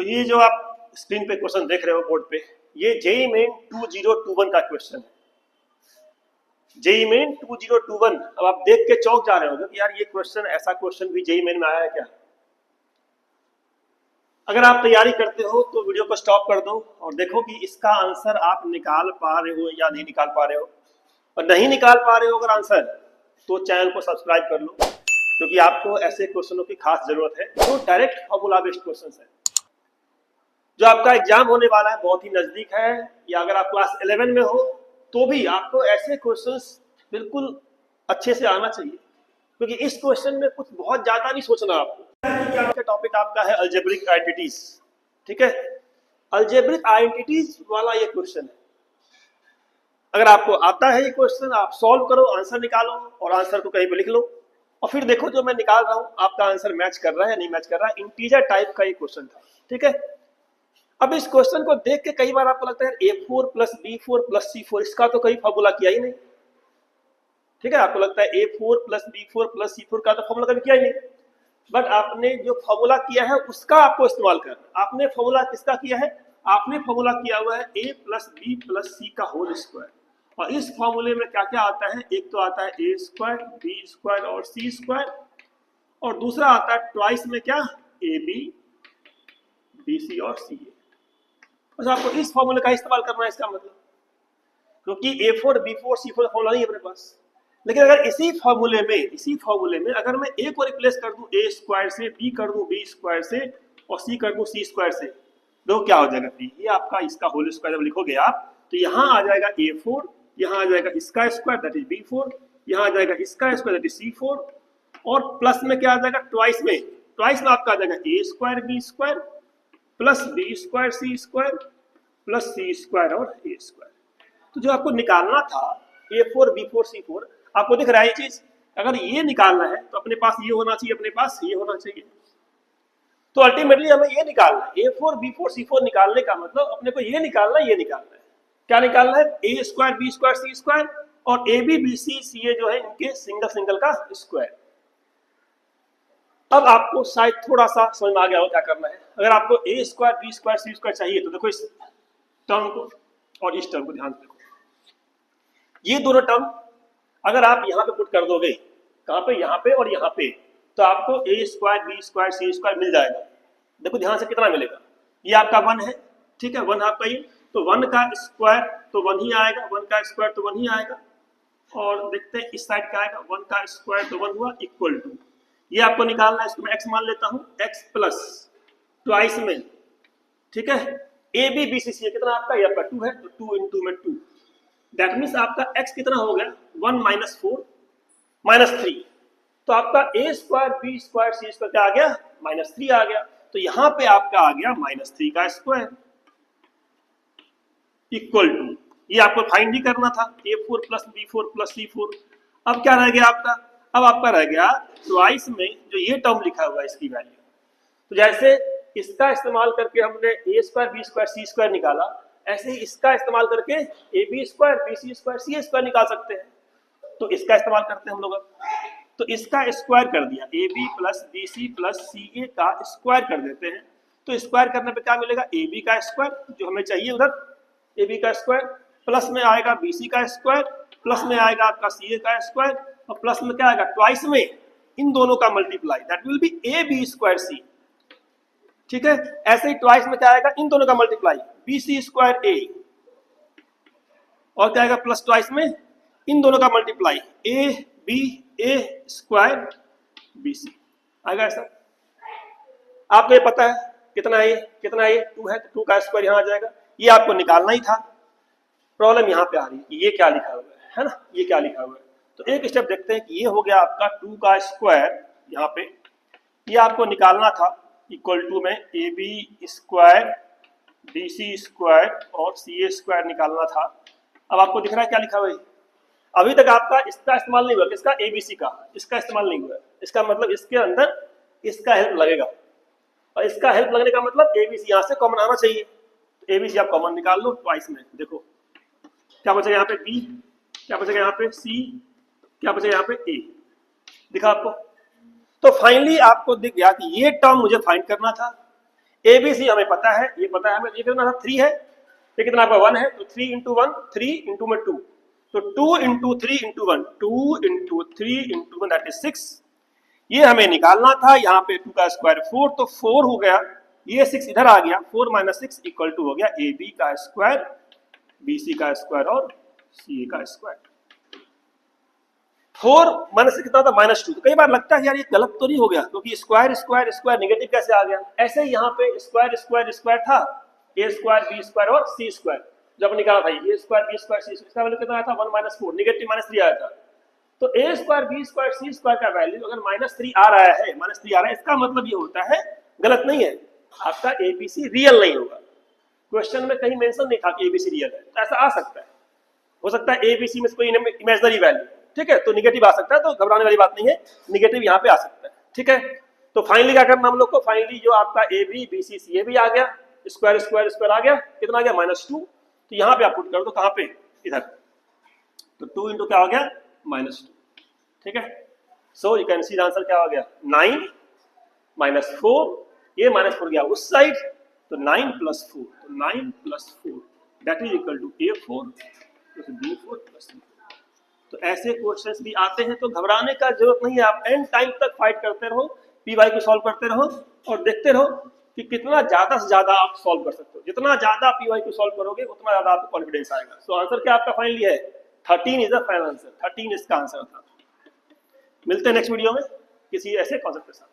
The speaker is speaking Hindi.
तो ये जो आप स्क्रीन पे क्वेश्चन देख रहे हो बोर्ड पे, ये जेईई मेन 2021 का क्वेश्चन है। JEE main 2021। अब आप देख के चौंक जा रहे होंगे कि यार ये क्वेश्चन, ऐसा क्वेश्चन भी जेईई मेन में आया है क्या? अगर आप तैयारी करते हो तो वीडियो को स्टॉप कर दो और देखो कि इसका आंसर आप निकाल पा रहे हो या नहीं निकाल पा रहे हो। और नहीं निकाल पा रहे हो अगर आंसर, तो चैनल को सब्सक्राइब कर लो, क्योंकि आपको ऐसे क्वेश्चनों की खास जरूरत है जो डायरेक्ट फॉर्मूला बेस्ड क्वेश्चन है। जो आपका एग्जाम होने वाला है बहुत ही नजदीक है, या अगर आप क्लास 11 में हो तो भी आपको ऐसे क्वेश्चंस बिल्कुल अच्छे से आना चाहिए, क्योंकि इस क्वेश्चन में कुछ बहुत ज्यादा नहीं सोचना आपको। टॉपिक आपका है अलजेब्रिक आइडेंटिटीज, ठीक है। अलजेब्रिक आइडेंटिटीज वाला ये क्वेश्चन है। अगर आपको आता है ये क्वेश्चन, आप सॉल्व करो, आंसर निकालो और आंसर को कहीं पे लिख लो और फिर देखो जो मैं निकाल रहा हूं आपका आंसर मैच कर रहा है या नहीं मैच कर रहा है। इंटीजर टाइप का ये क्वेश्चन था, ठीक है। अब इस क्वेश्चन को देख के कई बार आपको लगता है A4 + B4 + C4, इसका तो कहीं फॉर्मूला किया ही नहीं, ठीक है। आपको लगता है A4 + B4 + C4 का तो फॉर्मूला कभी किया ही नहीं, बट आपने जो फॉर्मूला किया है उसका आपको इस्तेमाल करना है। आपने फॉर्मूला किसका किया है? आपने फॉर्मूला किया हुआ है A + B + C का होल स्क्वायर। और इस फॉर्मूले में क्या क्या आता है? एक तो आता है A² B² और C², और दूसरा आता है ट्वाइस में क्या? AB BC और CA। बस आपको इस फॉर्मूले का इस्तेमाल करना है, इसका मतलब, क्योंकि A4 B4 C4 फॉर्मूला नहीं है अपने पास। लेकिन अगर इसी फॉर्मूले में अगर मैं A को रिप्लेस कर दूं A² से, B कर दूं B² से और C कर दूं C² से, तो क्या हो जाएगा? ये आपका इसका होल स्क्वायर जब लिखोगे आप तो यहाँ आ जाएगा A4, यहाँ आ जाएगा इसका स्क्वायर दैट इज B4, यहाँ आ जाएगा इसका स्क्वायर दैट इज C4, और प्लस में क्या आ जाएगा? ट्वाइस में आपका आ जाएगा A² B² plus B² C² plus C² और A²। तो जो आपको निकालना था A4 B4 C4, आपको दिख रहा है ये चीज। अगर ये निकालना है तो अपने पास ये होना चाहिए, अपने पास ये होना चाहिए। तो अल्टीमेटली हमें ये निकालना है, A4 B4 C4 निकालने का मतलब अपने को ये निकालना है, ये निकालना है। क्या निकालना है? A² B² C² और AB BC CA जो है इनके सिंगल का स्क्वायर। अब आपको शायद थोड़ा सा समझ में आ गया हो क्या करना है। अगर आपको A² B² C² चाहिए तो देखो इस टर्म को और इस टर्म को ध्यान से देखो। ये दोनों टर्म अगर आप यहाँ पे पुट कर दोगे, कहाँ पे? यहाँ पे और यहाँ पे, तो आपको A² B² C² मिल जाएगा। देखो ध्यान से कितना मिलेगा। ये आपका 1 है, ठीक है, 1 आपका ये, तो 1 का स्क्वायर तो 1 ही आएगा, 1 का स्क्वायर तो 1 ही आएगा। और देखते हैं इस साइड क्या आएगा, 1 का स्क्वायर तो 1 हुआ इक्वल टू, ये आपको निकालना है, इसको मैं x मान लेता हूँ, x प्लस ट्वाइस में, ठीक है, AB BC CA कितना आपका? ये आपका 2 है, तो 2 × में 2, दैट मीन्स आपका x कितना हो गया? 1 - 4 - 3, तो आपका A² B² C² क्या आ गया? -3 आ गया। तो यहाँ पे आपका आ गया -3 का स्क्वायर इक्वल टू, ये आपको फाइंड ही करना था, A4 + B4 + C4। अब क्या रह गया आपका? अब आपका रह गया ट्वाइस में जो ये टर्म लिखा हुआ है इसकी वैल्यू। तो जैसे इसका इस्तेमाल करके हमने A² B² C² निकाला, ऐसे ही इसका इस्तेमाल करके AB² BC² CA² निकाल सकते हैं। तो इसका इस्तेमाल करते हैं हम लोग। अब तो इसका स्क्वायर कर दिया, AB + BC + CA का स्क्वायर कर देते हैं। तो स्क्वायर करने पे क्या मिलेगा? AB का स्क्वायर जो हमें चाहिए उधर, AB का स्क्वायर प्लस में आएगा BC का स्क्वायर प्लस में आएगा आपका CA का स्क्वायर और प्लस में क्या आएगा? ट्वाइस में इन दोनों का multiply, that will be AB² C, ठीक है। ऐसे ही ट्वाइस में क्या आएगा? इन दोनों का मल्टीप्लाई, BC² A, और क्या आएगा? प्लस ट्वाइस में इन दोनों का मल्टीप्लाई, ABA² BC आएगा। ऐसा आपको ये पता है कितना है? कितना है? 2 है, तो 2 का स्क्वायर यहाँ आ जाएगा। ये आपको निकालना ही था। प्रॉब्लम यहाँ पे आ रही है, ये क्या लिखा हुआ है ना, ये क्या लिखा हुआ है। तो एक स्टेप देखते हैं कि ये हो गया आपका 2 का स्क्वायर, यहाँ पे ये आपको निकालना था इक्वल टू में AB² BC² और CA² निकालना था। अब आपको दिख रहा है क्या लिखा हुआ है? अभी तक आपका इसका इस्तेमाल नहीं हुआ, किसका? ABC का, इसका इस्तेमाल नहीं हुआ। इसका मतलब इसके अंदर इसका हेल्प लगेगा, और इसका हेल्प लगने का मतलब ABC यहाँ से कॉमन आना चाहिए। ABC आप कॉमन निकाल लो ट्वाइस में, देखो क्या बचेगा यहाँ पे? B, क्या बचेगा यहाँ पे? C, क्या बचेगा यहाँ पे? A, दिखा आपको। तो फाइनली आपको दिख गया कि ये टर्म मुझे फाइंड करना था, ABC हमें पता है, ये पता है हमें, ये कितना था 3 है, ये कितना आपका 1 है, तो 3 इंटू 1 3 इंटू में 2, तो 2 into 3 into 1 2 into 3 into 1 that is 6। ये हमें निकालना था, यहाँ पे 2 का स्क्वायर 4, तो 4 हो गया, ये 6 इधर आ गया, 4 माइनस 6 इक्वल टू हो गया AB का स्क्वायर, BC का स्क्वायर और CA का स्क्वायर। 4 माइनस कितना था -2, तो कई बार लगता है यार ये गलत तो नहीं हो गया, क्योंकि स्क्वायर स्क्वायर स्क्वायर नेगेटिव कैसे आ गया, ऐसे ही यहाँ पे स्क्वायर स्क्वायर स्क्वायर था, A स्क्वायर B स्क्वायर और C स्क्वायर जब निकाला था, A square B square C square, इसका वैल्यू कितना आया था 1 - 4, नेगेटिव -3 आया था। तो A square B square C square का वैल्यू अगर -3 आ रहा है, -3 आ रहा है, इसका मतलब ये होता है गलत नहीं है, आपका ABC रियल नहीं होगा। क्वेश्चन में कहीं मेंशन नहीं था कि ABC रियल है, तो ऐसा आ सकता है, हो सकता है ABC में कोई इमेजिनरी वैल्यू, ठीक है, तो निगेटिव आ सकता है, तो घबराने वाली बात नहीं है, निगेटिव यहाँ पे आ सकता है, ठीक है। तो फाइनली क्या करना हम लोग को, फाइनली जो आपका AB BC CA भी आ गया, स्क्वायर स्क्वायर स्क्वायर आ गया, कितना आ गया -2, तो यहाँ पे आप पुट कर दो, कहाँ पे, इधर, तो 2 इंटू क्या हो गया -2, ठीक है। So you can see answer क्या हो गया 9 -4, ये -4 गया उस साइड, तो 9 + 4, तो 9 + 4 that is equal to A4 + B4 + C4। तो ऐसे क्वेश्चंस भी आते हैं, तो घबराने का जरूरत नहीं है, आप एंड टाइम तक फाइट करते रहो, पीवाई को सॉल्व करते रहो और देखते रहो कि कितना ज्यादा से ज्यादा आप सॉल्व कर सकते हो। जितना ज्यादा पीवाई को सॉल्व करोगे उतना ज्यादा आपको कॉन्फिडेंस आएगा। सो आंसर क्या आपका फाइनली है 13 इज द फाइनल आंसर, 13 इसका आंसर था। मिलते हैं नेक्स्ट वीडियो में किसी ऐसे कॉन्सेप्ट के साथ।